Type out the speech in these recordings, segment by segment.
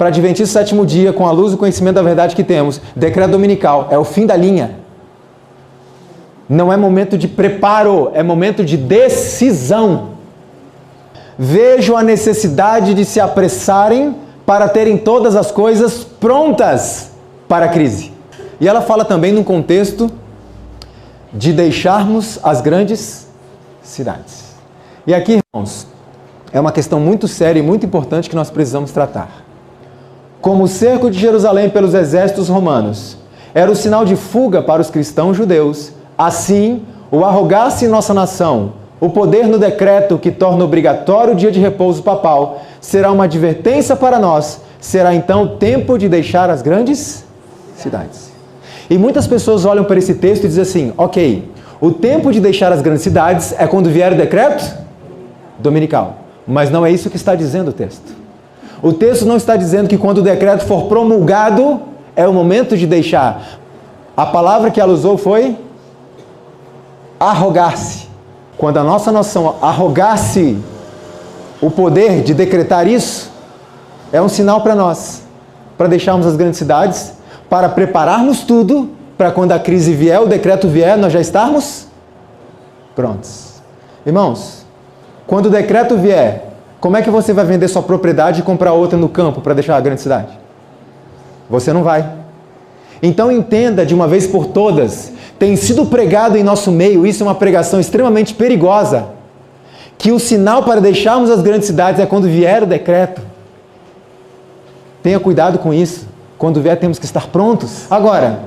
para adventistas do sétimo dia, com a luz do conhecimento da verdade que temos, decreto dominical é o fim da linha. Não é momento de preparo, é momento de decisão. Vejo a necessidade de se apressarem para terem todas as coisas prontas para a crise. E ela fala também num contexto de deixarmos as grandes cidades. E aqui, irmãos, é uma questão muito séria e muito importante que nós precisamos tratar. Como o cerco de Jerusalém pelos exércitos romanos era o sinal de fuga para os cristãos judeus, assim, o arrogar-se em nossa nação, o poder no decreto que torna obrigatório o dia de repouso papal, será uma advertência para nós, será então o tempo de deixar as grandes cidades. E muitas pessoas olham para esse texto e dizem assim, ok, o tempo de deixar as grandes cidades é quando vier o decreto dominical. Mas não é isso que está dizendo o texto. O texto não está dizendo que quando o decreto for promulgado, é o momento de deixar. A palavra que ela usou foi arrogar-se. Quando a nossa nação arrogar-se o poder de decretar isso, é um sinal para nós, para deixarmos as grandes cidades, para prepararmos tudo, para quando a crise vier, o decreto vier, nós já estarmos prontos. Irmãos, quando o decreto vier, como é que você vai vender sua propriedade e comprar outra no campo para deixar a grande cidade? Você não vai. Então entenda de uma vez por todas, tem sido pregado em nosso meio, isso é uma pregação extremamente perigosa, que o sinal para deixarmos as grandes cidades é quando vier o decreto. Tenha cuidado com isso. Quando vier, temos que estar prontos. Agora,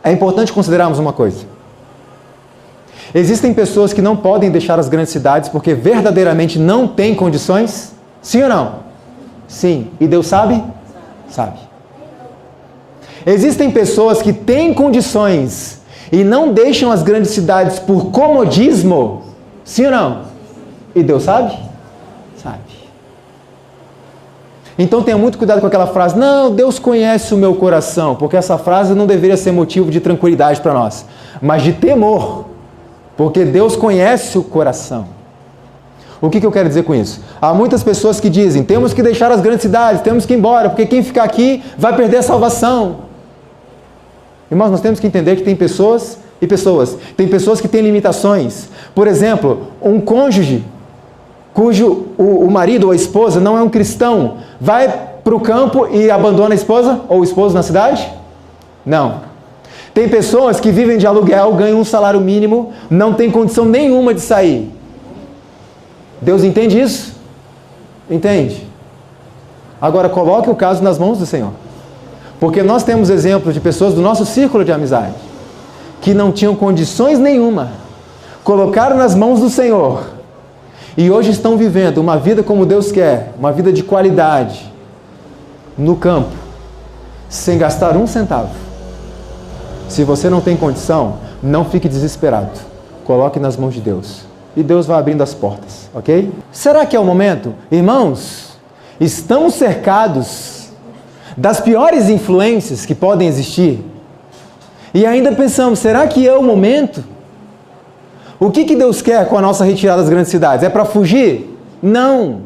é importante considerarmos uma coisa. Existem pessoas que não podem deixar as grandes cidades porque verdadeiramente não têm condições? Sim ou não? Sim. E Deus sabe? Sabe. Existem pessoas que têm condições e não deixam as grandes cidades por comodismo? Sim ou não? E Deus sabe? Sabe. Então tenha muito cuidado com aquela frase, não, Deus conhece o meu coração, porque essa frase não deveria ser motivo de tranquilidade para nós, mas de temor, porque Deus conhece o coração. O que eu quero dizer com isso? Há muitas pessoas que dizem, temos que deixar as grandes cidades, temos que ir embora, porque quem ficar aqui vai perder a salvação. Irmãos, nós temos que entender que tem pessoas e pessoas. Tem pessoas que têm limitações. Por exemplo, um cônjuge cujo o marido ou a esposa não é um cristão, vai para o campo e abandona a esposa ou o esposo na cidade? Não. Tem pessoas que vivem de aluguel, ganham um salário mínimo, não tem condição nenhuma de sair. Deus entende isso? Entende. Agora coloque o caso nas mãos do Senhor. Porque nós temos exemplos de pessoas do nosso círculo de amizade que não tinham condições nenhuma, colocaram nas mãos do Senhor e hoje estão vivendo uma vida como Deus quer, uma vida de qualidade, no campo, sem gastar um centavo. Se você não tem condição, não fique desesperado. Coloque nas mãos de Deus. E Deus vai abrindo as portas, ok? Será que é o momento? Irmãos, estamos cercados das piores influências que podem existir. E ainda pensamos, será que é o momento? O que Deus quer com a nossa retirada das grandes cidades? É para fugir? Não.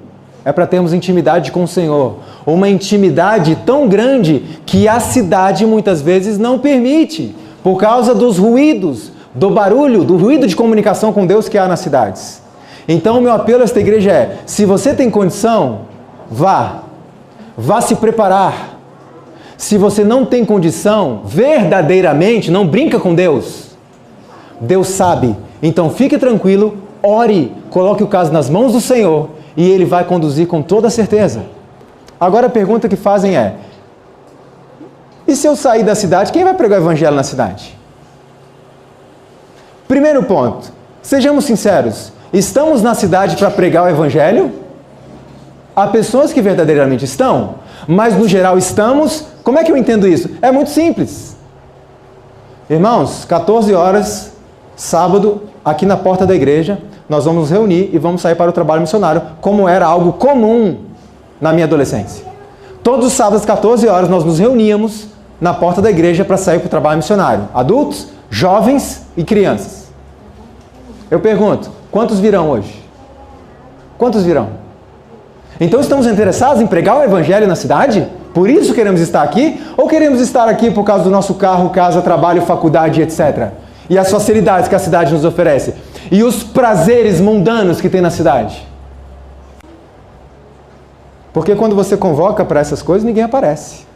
É para termos intimidade com o Senhor. Uma intimidade tão grande que a cidade muitas vezes não permite, por causa dos ruídos, do barulho, do ruído de comunicação com Deus que há nas cidades. Então o meu apelo a esta igreja é, se você tem condição, vá se preparar. Se você não tem condição, verdadeiramente, não brinca com Deus. Deus sabe. Então fique tranquilo, ore, coloque o caso nas mãos do Senhor e Ele vai conduzir com toda certeza. Agora a pergunta que fazem é, e se eu sair da cidade, quem vai pregar o evangelho na cidade? Primeiro ponto, sejamos sinceros, estamos na cidade para pregar o evangelho? Há pessoas que verdadeiramente estão, mas no geral estamos. Como é que eu entendo isso? É muito simples. Irmãos, 14 horas, sábado, aqui na porta da igreja, nós vamos nos reunir e vamos sair para o trabalho missionário, como era algo comum na minha adolescência. Todos os sábados, 14 horas, nós nos reuníamos na porta da igreja para sair para o trabalho missionário. Adultos, jovens e crianças. Eu pergunto, quantos virão hoje? Quantos virão? Então estamos interessados em pregar o evangelho na cidade? Por isso queremos estar aqui? Ou queremos estar aqui por causa do nosso carro, casa, trabalho, faculdade, etc. E as facilidades que a cidade nos oferece? E os prazeres mundanos que tem na cidade? Porque quando você convoca para essas coisas, ninguém aparece.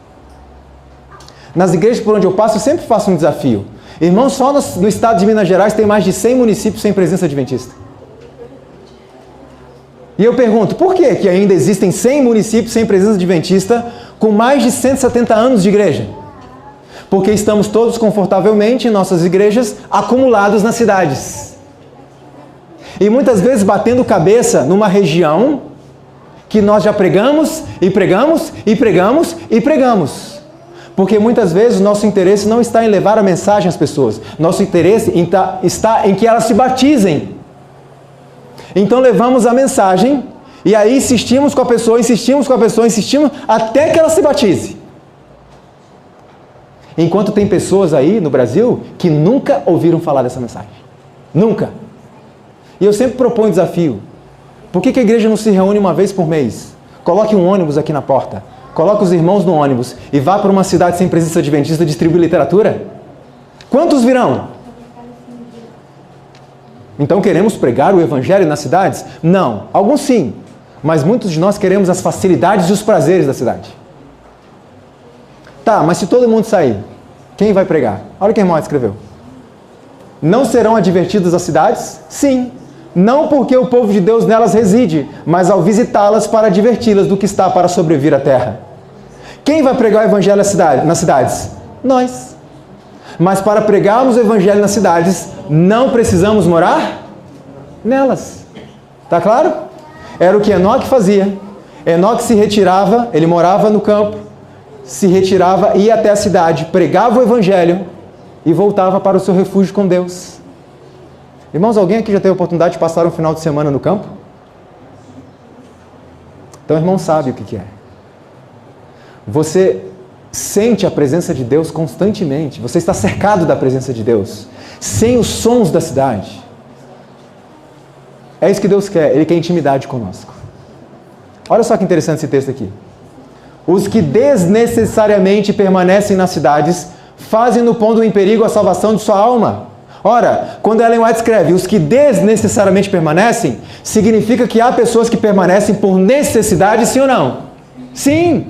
Nas igrejas por onde eu passo, eu sempre faço um desafio. Irmãos, só no estado de Minas Gerais tem mais de 100 municípios sem presença adventista. E eu pergunto, por que que ainda existem 100 municípios sem presença adventista com mais de 170 anos de igreja? Porque estamos todos confortavelmente em nossas igrejas, acumulados nas cidades. E muitas vezes batendo cabeça numa região que nós já pregamos, e pregamos, e pregamos, e pregamos. Porque muitas vezes o nosso interesse não está em levar a mensagem às pessoas. Nosso interesse está em que elas se batizem. Então levamos a mensagem, e aí insistimos com a pessoa, insistimos até que ela se batize. Enquanto tem pessoas aí no Brasil que nunca ouviram falar dessa mensagem. Nunca. E eu sempre proponho um desafio. Por que a igreja não se reúne uma vez por mês? Coloque um ônibus aqui na porta. Coloque os irmãos no ônibus e vá para uma cidade sem presença adventista distribuir literatura. Quantos virão? Então queremos pregar o evangelho nas cidades? Não. Alguns sim. Mas muitos de nós queremos as facilidades e os prazeres da cidade. Tá, mas se todo mundo sair, quem vai pregar? Olha o que a irmã escreveu. Não serão advertidas as cidades? Sim. Não porque o povo de Deus nelas reside, mas ao visitá-las para adverti-las do que está para sobrevir à terra. Quem vai pregar o evangelho nas cidades? Nós. Mas para pregarmos o evangelho nas cidades, não precisamos morar nelas. Tá claro? Era o que Enoque fazia. Enoque se retirava, ele morava no campo, se retirava, ia até a cidade, pregava o evangelho e voltava para o seu refúgio com Deus. Irmãos, alguém aqui já teve a oportunidade de passar um final de semana no campo? Então o irmão sabe o que é. Você sente a presença de Deus constantemente. Você está cercado da presença de Deus, sem os sons da cidade. É isso que Deus quer. Ele quer intimidade conosco. Olha só que interessante esse texto aqui. Os que desnecessariamente permanecem nas cidades fazem-no pondo em perigo a salvação de sua alma. Ora, quando Ellen White escreve os que desnecessariamente permanecem, significa que há pessoas que permanecem por necessidade, sim ou não? Sim!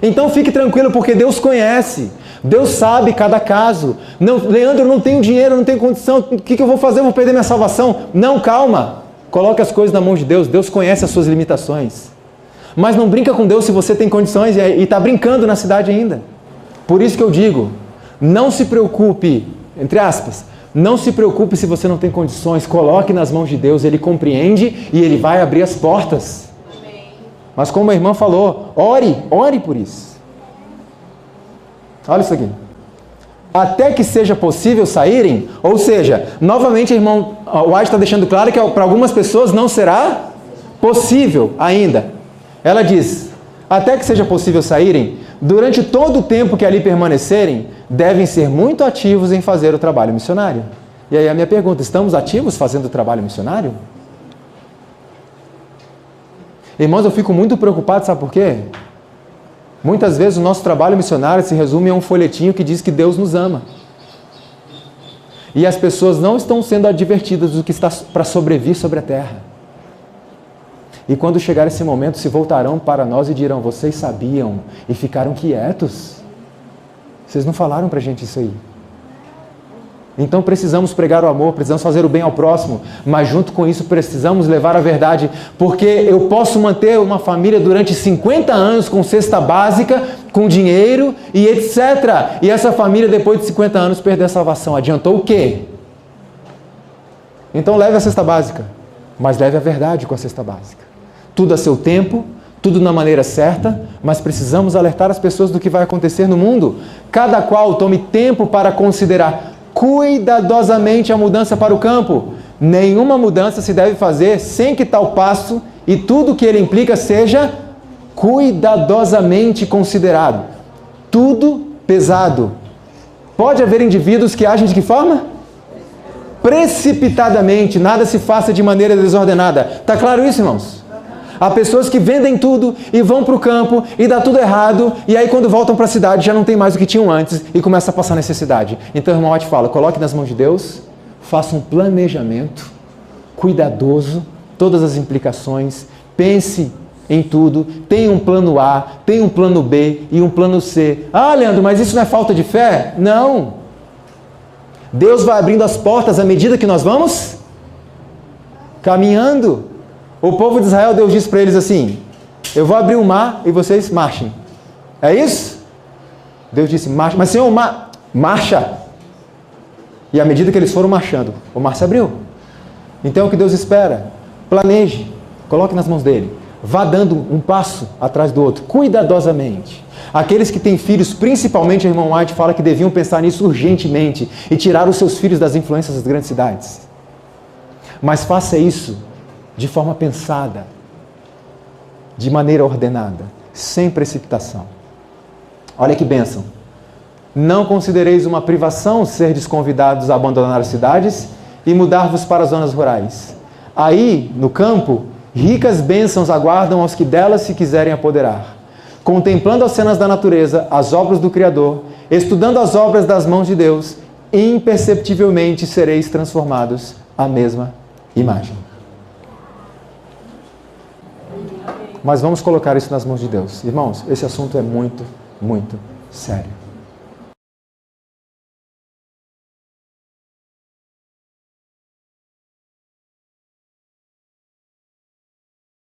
Então fique tranquilo, porque Deus conhece. Deus sabe cada caso. Não, Leandro, eu não tenho dinheiro, não tenho condição, o que eu vou fazer? Eu vou perder minha salvação? Não, calma. Coloque as coisas na mão de Deus. Deus conhece as suas limitações. Mas não brinca com Deus se você tem condições e está brincando na cidade ainda. Por isso que eu digo, não se preocupe, entre aspas, não se preocupe se você não tem condições, coloque nas mãos de Deus, Ele compreende e Ele vai abrir as portas. Amém. Mas como a irmã falou, ore por isso. Olha isso aqui. Até que seja possível saírem, ou seja, novamente a irmã White está deixando claro que para algumas pessoas não será possível ainda. Ela diz, até que seja possível saírem, durante todo o tempo que ali permanecerem, devem ser muito ativos em fazer o trabalho missionário. E aí a minha pergunta, estamos ativos fazendo o trabalho missionário? Irmãos, eu fico muito preocupado, sabe por quê? Muitas vezes o nosso trabalho missionário se resume a um folhetinho que diz que Deus nos ama. E as pessoas não estão sendo advertidas do que está para sobrevir sobre a terra. E quando chegar esse momento, se voltarão para nós e dirão, vocês sabiam e ficaram quietos? Vocês não falaram para a gente isso aí. Então precisamos pregar o amor, precisamos fazer o bem ao próximo, mas junto com isso precisamos levar a verdade, porque eu posso manter uma família durante 50 anos com cesta básica, com dinheiro e etc. E essa família depois de 50 anos perder a salvação. Adiantou o quê? Então leve a cesta básica, mas leve a verdade com a cesta básica. Tudo a seu tempo, tudo na maneira certa, mas precisamos alertar as pessoas do que vai acontecer no mundo. Cada qual tome tempo para considerar cuidadosamente a mudança para o campo. Nenhuma mudança se deve fazer sem que tal passo e tudo que ele implica seja cuidadosamente considerado. Tudo pesado. Pode haver indivíduos que agem de que forma? Precipitadamente, nada se faça de maneira desordenada. Está claro isso, irmãos? Há pessoas que vendem tudo e vão para o campo e dá tudo errado, e aí quando voltam para a cidade já não tem mais o que tinham antes e começa a passar necessidade. Então o irmão White fala, coloque nas mãos de Deus, faça um planejamento cuidadoso, todas as implicações, pense em tudo, tem um plano A, tem um plano B e um plano C. Ah, Leandro, mas isso não é falta de fé? Não. Deus vai abrindo as portas à medida que nós vamos caminhando. O povo de Israel, Deus disse para eles assim, eu vou abrir o mar e vocês marchem. É isso? Deus disse, marcha. Mas Senhor, marcha. E à medida que eles foram marchando, o mar se abriu. Então o que Deus espera? Planeje, coloque nas mãos dele. Vá dando um passo atrás do outro, cuidadosamente. Aqueles que têm filhos, principalmente, o irmão White fala que deviam pensar nisso urgentemente e tirar os seus filhos das influências das grandes cidades. Mas faça isso de forma pensada, de maneira ordenada, sem precipitação. Olha que bênção. Não considereis uma privação serdes convidados a abandonar as cidades e mudar-vos para as zonas rurais. Aí, no campo, ricas bênçãos aguardam aos que delas se quiserem apoderar. Contemplando as cenas da natureza, as obras do Criador, estudando as obras das mãos de Deus, imperceptivelmente sereis transformados à mesma imagem. Mas vamos colocar isso nas mãos de Deus. Irmãos, esse assunto é muito, muito sério.